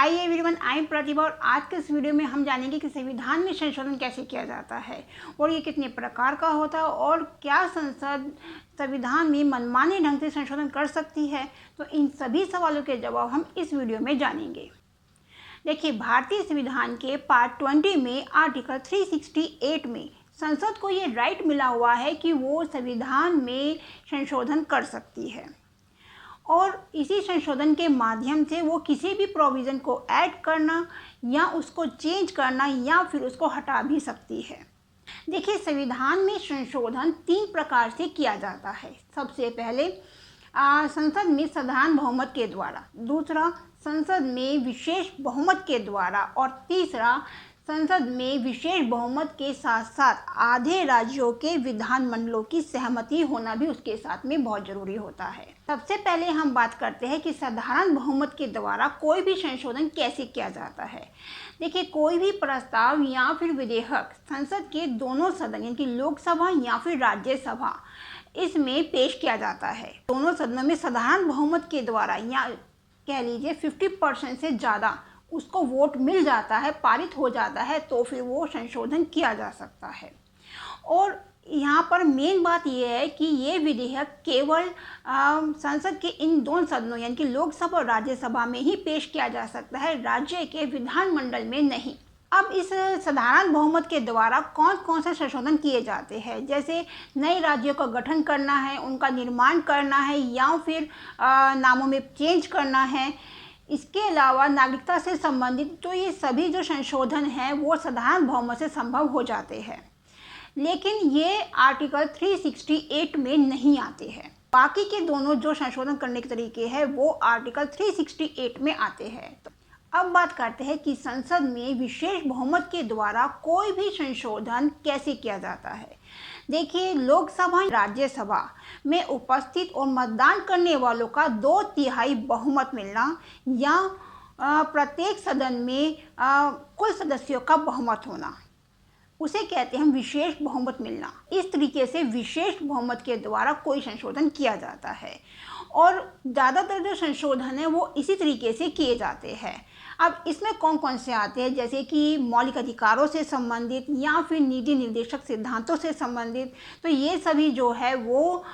Hi everyone, I am प्रतिभा और आज के इस वीडियो में हम जानेंगे कि संविधान में संशोधन कैसे किया जाता है और ये कितने प्रकार का होता है और क्या संसद संविधान में मनमाने ढंग से संशोधन कर सकती है। तो इन सभी सवालों के जवाब हम इस वीडियो में जानेंगे। देखिए, भारतीय संविधान के पार्ट 20 में आर्टिकल 368 में संसद को ये राइट मिला हुआ है कि वो संविधान में संशोधन कर सकती है और इसी संशोधन के माध्यम से वो किसी भी प्रोविज़न को ऐड करना या उसको चेंज करना या फिर उसको हटा भी सकती है। देखिए, संविधान में संशोधन 3 प्रकार से किया जाता है। सबसे पहले संसद में साधारण बहुमत के द्वारा, दूसरा संसद में विशेष बहुमत के द्वारा और तीसरा संसद में विशेष बहुमत के साथ साथ आधे राज्यों के विधानमंडलों की सहमति होना भी उसके साथ में बहुत ज़रूरी होता है। सबसे पहले हम बात करते हैं कि साधारण बहुमत के द्वारा कोई भी संशोधन कैसे किया जाता है। देखिए, कोई भी प्रस्ताव या फिर विधेयक संसद के दोनों सदन यानी कि लोकसभा या फिर राज्यसभा इसमें पेश किया जाता है। दोनों सदनों में साधारण बहुमत के द्वारा या कह लीजिए 50% से ज़्यादा उसको वोट मिल जाता है, पारित हो जाता है, तो फिर वो संशोधन किया जा सकता है। और यहाँ पर मेन बात यह है कि ये विधेयक केवल संसद के इन दोनों सदनों यानी कि लोकसभा और राज्यसभा में ही पेश किया जा सकता है, राज्य के विधानमंडल में नहीं। अब इस साधारण बहुमत के द्वारा कौन कौन से संशोधन किए जाते हैं, जैसे नए राज्यों का गठन करना है, उनका निर्माण करना है या फिर नामों में चेंज करना है। इसके अलावा नागरिकता से संबंधित तो ये सभी जो संशोधन हैं वो साधारण बहुमत से संभव हो जाते हैं, लेकिन ये आर्टिकल 368 में नहीं आते हैं। बाकी के दोनों जो संशोधन करने के तरीके हैं वो आर्टिकल 368 में आते हैं। तो अब बात करते हैं कि संसद में विशेष बहुमत के द्वारा कोई भी संशोधन कैसे किया जाता है। देखिए, लोकसभा राज्यसभा में उपस्थित और मतदान करने वालों का 2/3 बहुमत मिलना या प्रत्येक सदन में कुल सदस्यों का बहुमत होना, उसे कहते हैं विशेष बहुमत मिलना। इस तरीके से विशेष बहुमत के द्वारा कोई संशोधन किया जाता है और ज़्यादातर जो संशोधन है वो इसी तरीके से किए जाते हैं। अब इसमें कौन कौन से आते हैं, जैसे कि मौलिक अधिकारों से संबंधित या फिर नीति निर्देशक सिद्धांतों से संबंधित, तो ये सभी जो है वो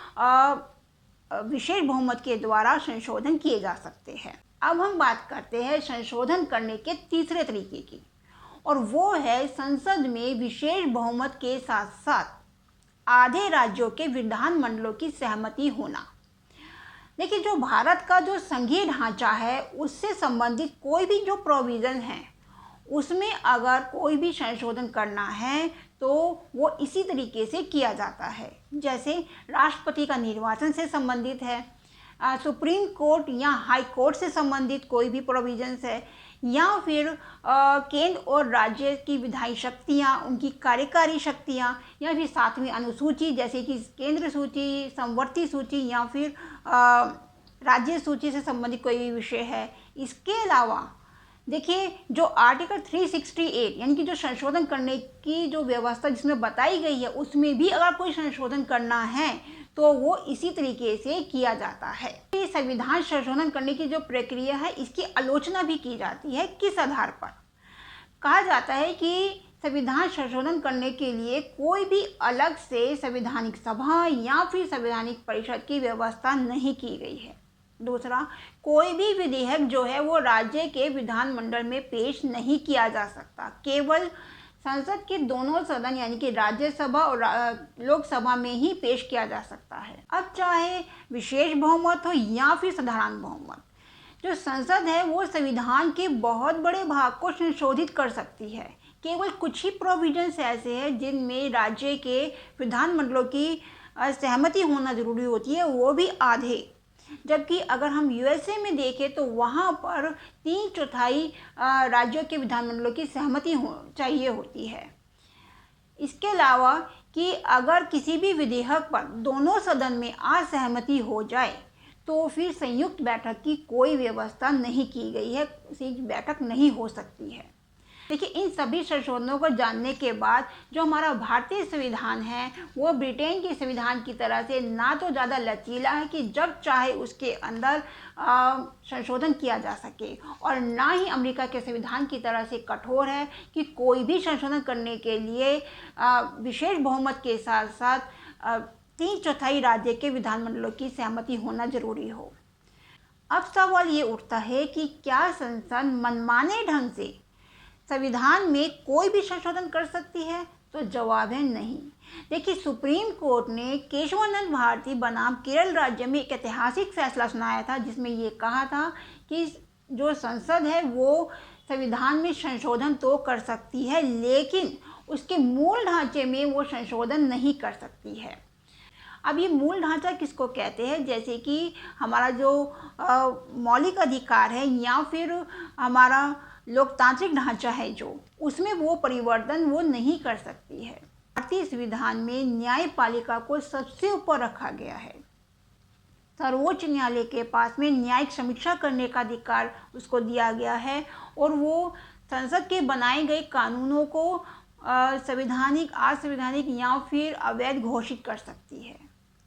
विशेष बहुमत के द्वारा संशोधन किए जा सकते हैं। अब हम बात करते हैं संशोधन करने के तीसरे तरीके की, और वो है संसद में विशेष बहुमत के साथ साथ आधे राज्यों के विधानमंडलों की सहमति होना। देखिए, जो भारत का जो संघीय ढांचा है उससे संबंधित कोई भी जो प्रोविज़न है उसमें अगर कोई भी संशोधन करना है तो वो इसी तरीके से किया जाता है। जैसे राष्ट्रपति का निर्वाचन से संबंधित है, सुप्रीम कोर्ट या हाई कोर्ट से संबंधित कोई भी प्रोविजंस है, या फिर केंद्र और राज्य की विधायी शक्तियाँ, उनकी कार्यकारी शक्तियाँ, या फिर 7वीं अनुसूची जैसे कि केंद्र सूची, समवर्ती सूची या फिर राज्य सूची से संबंधित कोई भी विषय है। इसके अलावा देखिए, जो आर्टिकल 368 यानी कि जो संशोधन करने की जो व्यवस्था जिसमें बताई गई है उसमें भी अगर कोई संशोधन करना है तो वो इसी तरीके से किया जाता है। संविधान संशोधन करने की जो प्रक्रिया है इसकी आलोचना भी की जाती है। किस आधार पर? कहा जाता है कि संविधान संशोधन करने के लिए कोई भी अलग से संवैधानिक सभा या फिर संवैधानिक परिषद की व्यवस्था नहीं की गई है। दूसरा, कोई भी विधेयक जो है वो राज्य के विधानमंडल में पेश नहीं किया जा सकता, केवल संसद के दोनों सदन यानी कि राज्यसभा और लोकसभा में ही पेश किया जा सकता है। अब चाहे विशेष बहुमत हो या फिर साधारण बहुमत, जो संसद है वो संविधान के बहुत बड़े भाग को संशोधित कर सकती है। केवल कुछ ही प्रोविजंस ऐसे हैं जिनमें राज्य के विधानमंडलों की सहमति होना जरूरी होती है, वो भी आधे। जबकि अगर हम यूएसए में देखें तो वहाँ पर 3/4 राज्यों के विधानमंडलों की सहमति चाहिए होती है। इसके अलावा कि अगर किसी भी विधेयक पर दोनों सदन में असहमति हो जाए तो फिर संयुक्त बैठक की कोई व्यवस्था नहीं की गई है, संयुक्त बैठक नहीं हो सकती है। देखिए, इन सभी संशोधनों को जानने के बाद जो हमारा भारतीय संविधान है वो ब्रिटेन के संविधान की तरह से ना तो ज़्यादा लचीला है कि जब चाहे उसके अंदर संशोधन किया जा सके, और ना ही अमेरिका के संविधान की तरह से कठोर है कि कोई भी संशोधन करने के लिए विशेष बहुमत के साथ साथ 3/4 राज्य के विधानमंडलों की सहमति होना जरूरी हो। अब सवाल ये उठता है कि क्या संसद मनमाने ढंग से संविधान में कोई भी संशोधन कर सकती है? तो जवाब है नहीं। देखिए, सुप्रीम कोर्ट ने केशवानंद भारती बनाम केरल राज्य में एक ऐतिहासिक फैसला सुनाया था, जिसमें ये कहा था कि जो संसद है वो संविधान में संशोधन तो कर सकती है, लेकिन उसके मूल ढांचे में वो संशोधन नहीं कर सकती है। अब ये मूल ढांचा किसको कहते हैं? जैसे कि हमारा जो मौलिक अधिकार है या फिर हमारा लोकतांत्रिक ढांचा है जो, उसमें वो परिवर्तन वो नहीं कर सकती है। भारतीय संविधान में न्यायपालिका को सबसे ऊपर रखा गया है। सर्वोच्च न्यायालय के पास में न्यायिक समीक्षा करने का अधिकार उसको दिया गया है, और वो संसद के बनाए गए कानूनों को संवैधानिक, असंवैधानिक या फिर अवैध घोषित कर सकती है।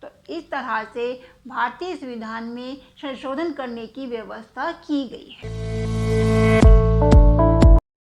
तो इस तरह से भारतीय संविधान में संशोधन करने की व्यवस्था की गई है।